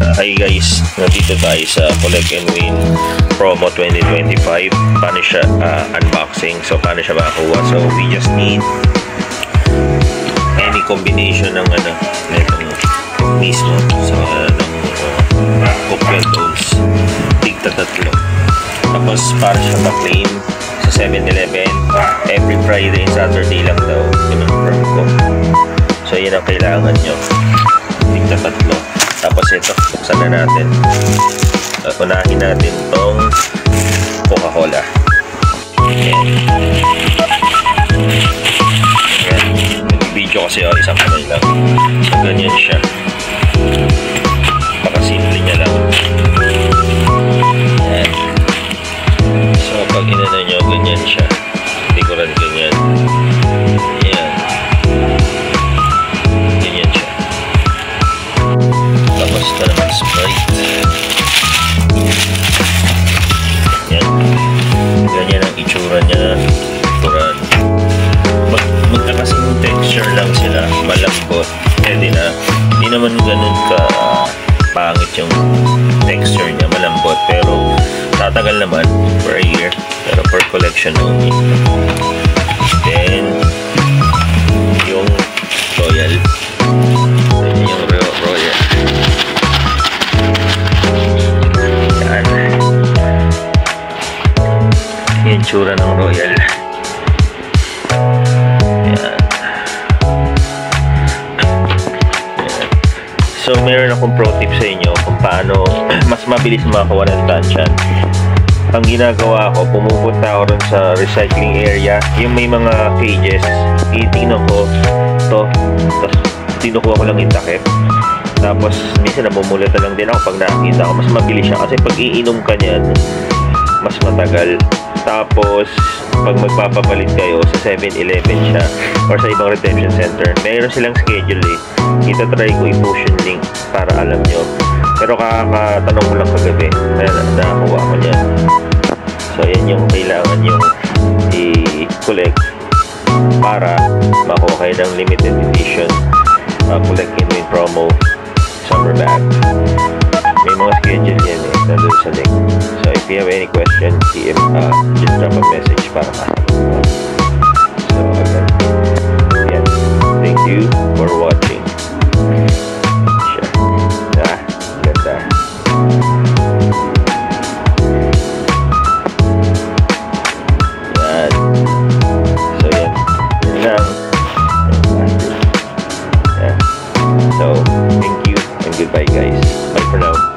Hi guys, nandito tayo sa Collect and Win Promo 2025. Paano siya unboxing? So paano siya makakuha? So we just need any combination ng itong mismo. So ng cooked oats, tigta tatlo. Tapos para siya ma-claim sa 7-Eleven every Friday and Saturday lang daw. Yun ang firm ko. So yun ang kailangan nyo, tigta tatlo. Tapos ito, buksan na natin. Unahin natin tong Coca-Cola. Ayan. Video kasi isang kamay lang. So ganyan siya. Pakasimple niya lang. Ayan. So pag inano nyo, ganyan siya. Likuran ganyan. Ayan. Ganyan siya. Tapos ito naman Sprite. Yan. Ganyan ang itsura niya. Likuran. Magkakasing texture lang sila. Malambot. Pwede na. Hindi naman ganun ka pangit yung texture niya. Malambot. Pero tatagal naman for a year. Pero for collection only. Then yung Royal. Yung Royal. Yan. Yung tsura ng Royal. Yan. So meron akong pro tip sa inyo kung paano mas mabilis makakuha ng tansyan. Ang ginagawa ko, pumupunta ako rin sa recycling area, yung may mga cages, titignan ko to, tapos tinukuha ko lang yung takip. Tapos minsan namumulata lang din ako pag nakita ko. Mas mabilis siya kasi pag iinom ka niyan, mas matagal. Tapos pag magpapapalit kayo sa 7-Eleven siya or sa ibang redemption center, mayroon silang schedule eh. Itatry ko i-push yung link para alam nyo. Pero kakatanong ko lang kagabi, kaya nakakuha ko niyan. So yan yung kailangan yung i-collect para makuha kayo ng limited edition Collect and Win promo summer bag. May mga schedule yan eh, nandun sa link. So if you have any question, just drop a message para makakuha. So again, yan. Thank you for watching. Sure. Ganda. Yan. So yan. Yan lang. Yeah. So thank you and goodbye guys. Bye for now.